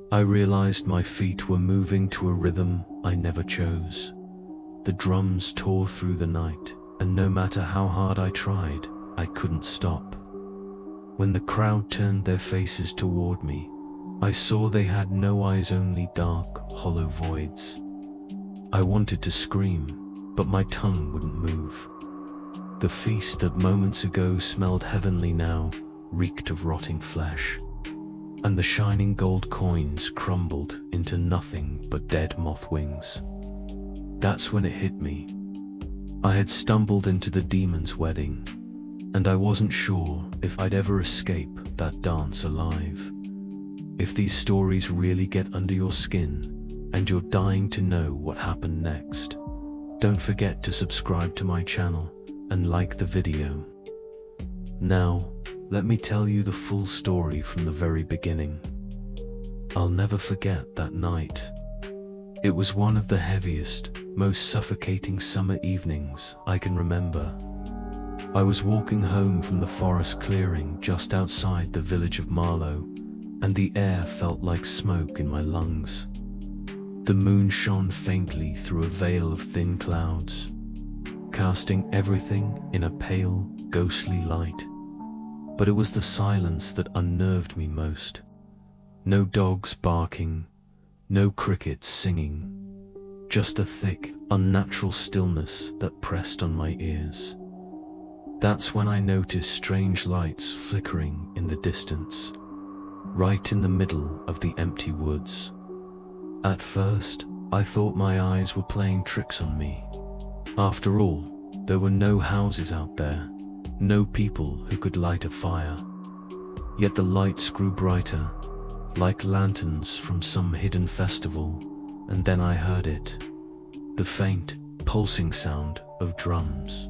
I realized my feet were moving to a rhythm I never chose. The drums tore through the night, and no matter how hard I tried, I couldn't stop. When the crowd turned their faces toward me, I saw they had no eyes, only dark, hollow voids. I wanted to scream, but my tongue wouldn't move. The feast that moments ago smelled heavenly now reeked of rotting flesh, and the shining gold coins crumbled into nothing but dead moth wings. That's when it hit me. I had stumbled into the demon's wedding, and I wasn't sure if I'd ever escape that dance alive. If these stories really get under your skin, and you're dying to know what happened next, don't forget to subscribe to my channel and like the video. Now, let me tell you the full story from the very beginning. I'll never forget that night. It was one of the heaviest, most suffocating summer evenings I can remember. I was walking home from the forest clearing just outside the village of Marlow, and the air felt like smoke in my lungs. The moon shone faintly through a veil of thin clouds, casting everything in a pale, ghostly light. But it was the silence that unnerved me most. No dogs barking, no crickets singing, just a thick, unnatural stillness that pressed on my ears. That's when I noticed strange lights flickering in the distance, right in the middle of the empty woods. At first, I thought my eyes were playing tricks on me. After all, there were no houses out there, no people who could light a fire. Yet the lights grew brighter, like lanterns from some hidden festival, and then I heard it. The faint, pulsing sound of drums.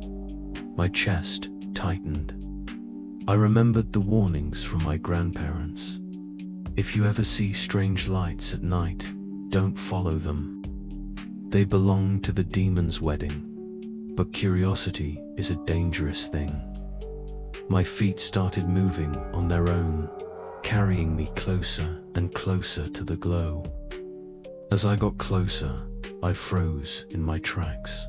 My chest tightened. I remembered the warnings from my grandparents. If you ever see strange lights at night, don't follow them. They belong to the demon's wedding, but curiosity is a dangerous thing. My feet started moving on their own, carrying me closer and closer to the glow. As I got closer, I froze in my tracks.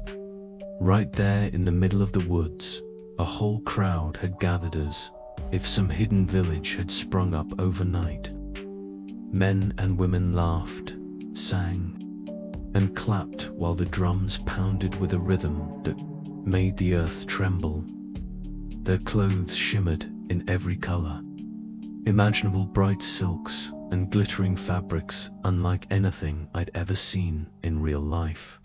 Right there in the middle of the woods, a whole crowd had gathered as if some hidden village had sprung up overnight. Men and women laughed, sang, and clapped while the drums pounded with a rhythm that made the earth tremble. Their clothes shimmered in every color, imaginable bright silks and glittering fabrics unlike anything I'd ever seen in real life.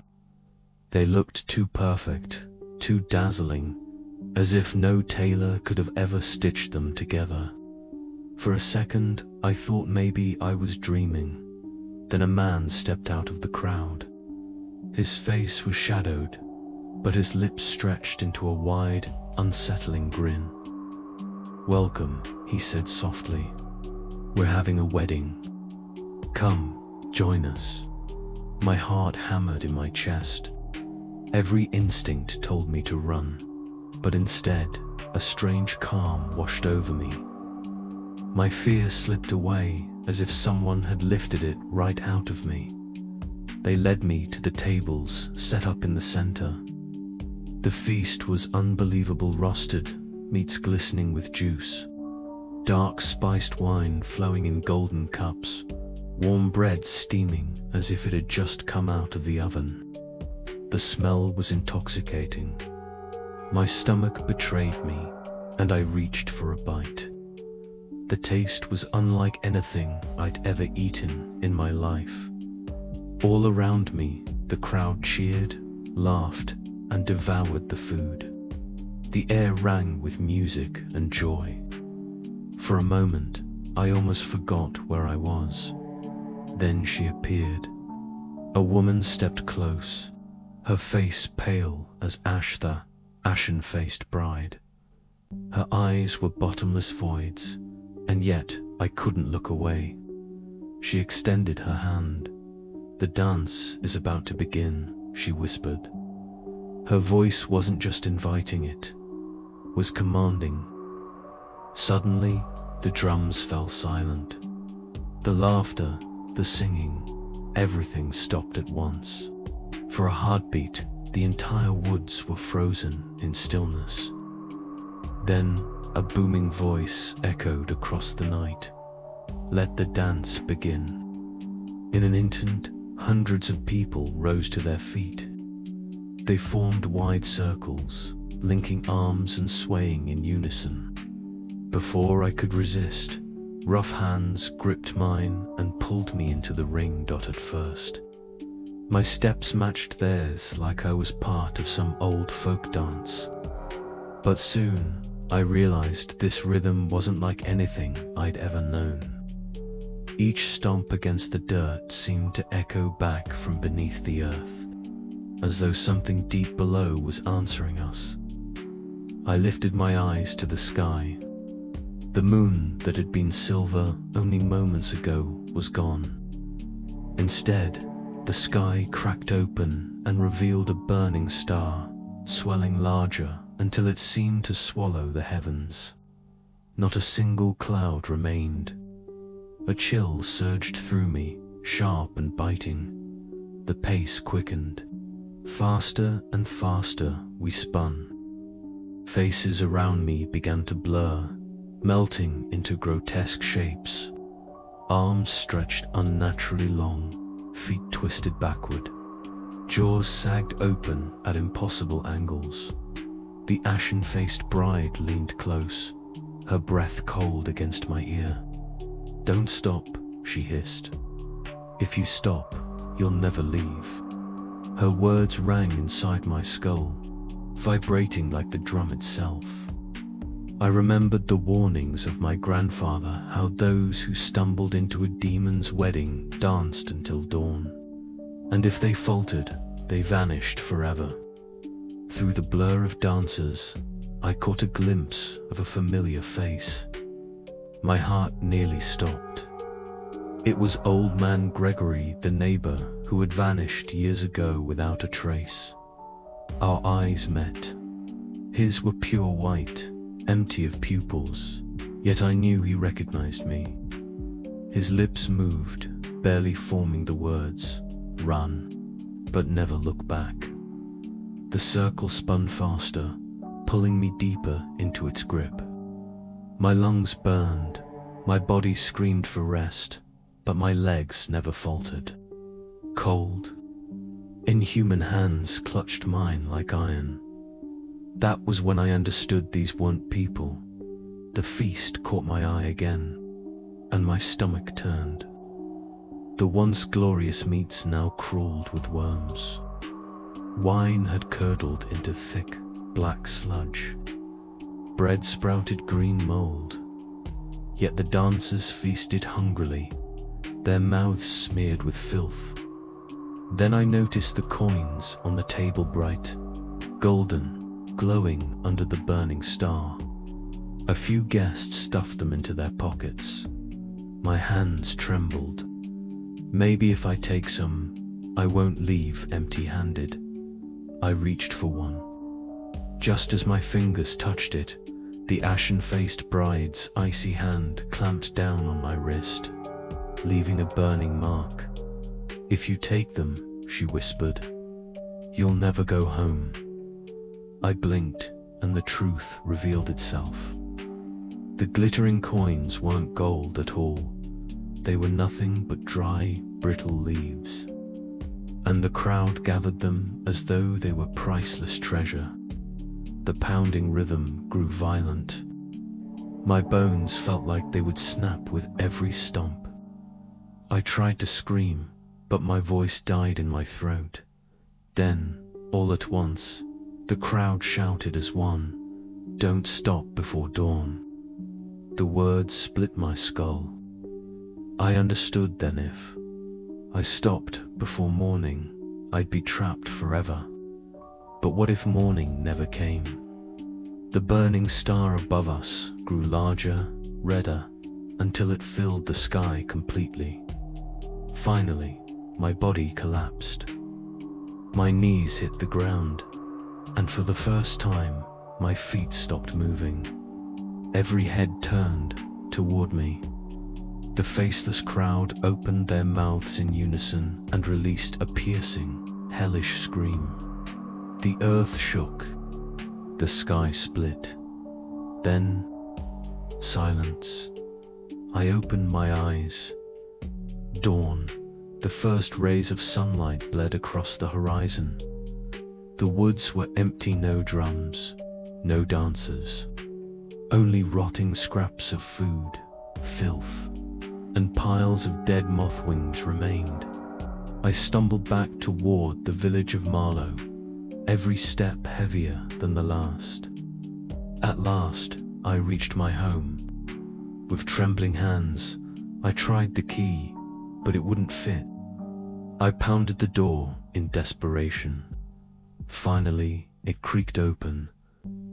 They looked too perfect, too dazzling, as if no tailor could have ever stitched them together. For a second, I thought maybe I was dreaming. Then a man stepped out of the crowd. His face was shadowed, but his lips stretched into a wide, unsettling grin. "Welcome," he said softly. "We're having a wedding. Come, join us." My heart hammered in my chest. Every instinct told me to run, but instead, a strange calm washed over me. My fear slipped away as if someone had lifted it right out of me. They led me to the tables set up in the center. The feast was unbelievable: roasted meats glistening with juice, dark spiced wine flowing in golden cups, warm bread steaming as if it had just come out of the oven. The smell was intoxicating. My stomach betrayed me, and I reached for a bite. The taste was unlike anything I'd ever eaten in my life. All around me, the crowd cheered, laughed, and devoured the food. The air rang with music and joy. For a moment, I almost forgot where I was. Then she appeared. A woman stepped close, her face pale as ash, the ashen-faced bride. Her eyes were bottomless voids, and yet I couldn't look away. She extended her hand. "The dance is about to begin," she whispered. Her voice wasn't just inviting, it was commanding. Suddenly, the drums fell silent. The laughter, the singing, everything stopped at once. For a heartbeat, the entire woods were frozen in stillness. Then, a booming voice echoed across the night. "Let the dance begin." In an instant, hundreds of people rose to their feet. They formed wide circles, linking arms and swaying in unison. Before I could resist, rough hands gripped mine and pulled me into the ring. At first, my steps matched theirs like I was part of some old folk dance. But soon, I realized this rhythm wasn't like anything I'd ever known. Each stomp against the dirt seemed to echo back from beneath the earth, as though something deep below was answering us. I lifted my eyes to the sky. The moon that had been silver only moments ago was gone. Instead, the sky cracked open and revealed a burning star, swelling larger until it seemed to swallow the heavens. Not a single cloud remained. A chill surged through me, sharp and biting. The pace quickened. Faster and faster we spun. Faces around me began to blur, melting into grotesque shapes. Arms stretched unnaturally long, feet twisted backward. Jaws sagged open at impossible angles. The ashen-faced bride leaned close, her breath cold against my ear. "Don't stop," she hissed. "If you stop, you'll never leave." Her words rang inside my skull, vibrating like the drum itself. I remembered the warnings of my grandfather, how those who stumbled into a demon's wedding danced until dawn, and if they faltered, they vanished forever. Through the blur of dancers, I caught a glimpse of a familiar face. My heart nearly stopped. It was Old Man Gregory, the neighbor who had vanished years ago without a trace. Our eyes met. His were pure white, empty of pupils, yet I knew he recognized me. His lips moved, barely forming the words, "Run, but never look back." The circle spun faster, pulling me deeper into its grip. My lungs burned, my body screamed for rest, but my legs never faltered. Cold, inhuman hands clutched mine like iron. That was when I understood these weren't people. The feast caught my eye again, and my stomach turned. The once glorious meats now crawled with worms. Wine had curdled into thick, black sludge. Bread sprouted green mold. Yet the dancers feasted hungrily, their mouths smeared with filth. Then I noticed the coins on the table, bright, golden, glowing under the burning star. A few guests stuffed them into their pockets. My hands trembled. Maybe if I take some, I won't leave empty-handed. I reached for one. Just as my fingers touched it, the ashen-faced bride's icy hand clamped down on my wrist, leaving a burning mark. "If you take them," she whispered, "you'll never go home." I blinked, and the truth revealed itself. The glittering coins weren't gold at all. They were nothing but dry, brittle leaves. And the crowd gathered them as though they were priceless treasure. The pounding rhythm grew violent. My bones felt like they would snap with every stomp. I tried to scream, but my voice died in my throat. Then, all at once, the crowd shouted as one, "Don't stop before dawn." The words split my skull. I understood then if I stopped before morning, I'd be trapped forever. But what if morning never came? The burning star above us grew larger, redder, until it filled the sky completely. Finally, my body collapsed. My knees hit the ground, and for the first time, my feet stopped moving. Every head turned toward me. The faceless crowd opened their mouths in unison and released a piercing, hellish scream. The earth shook. The sky split. Then, silence. I opened my eyes. Dawn. The first rays of sunlight bled across the horizon. The woods were empty, no drums, no dancers. Only rotting scraps of food, filth, and piles of dead moth wings remained. I stumbled back toward the village of Marlow, every step heavier than the last. At last, I reached my home. With trembling hands, I tried the key, but it wouldn't fit. I pounded the door in desperation. Finally, it creaked open.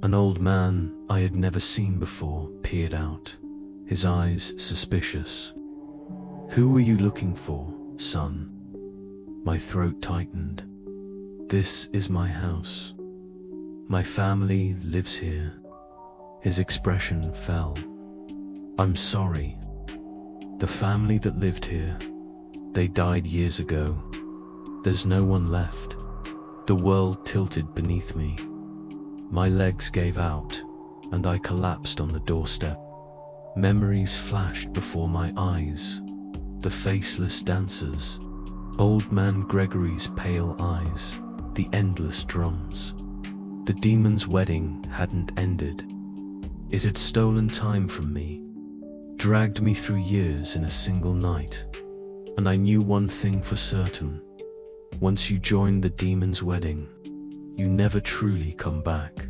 An old man I had never seen before peered out, his eyes suspicious. "Who were you looking for, son?" My throat tightened. "This is my house. My family lives here." His expression fell. "I'm sorry. The family that lived here, they died years ago. There's no one left." The world tilted beneath me. My legs gave out, and I collapsed on the doorstep. Memories flashed before my eyes. The faceless dancers, old man Gregory's pale eyes, the endless drums. The demon's wedding hadn't ended. It had stolen time from me, dragged me through years in a single night. And I knew one thing for certain. Once you join the demon's wedding, you never truly come back.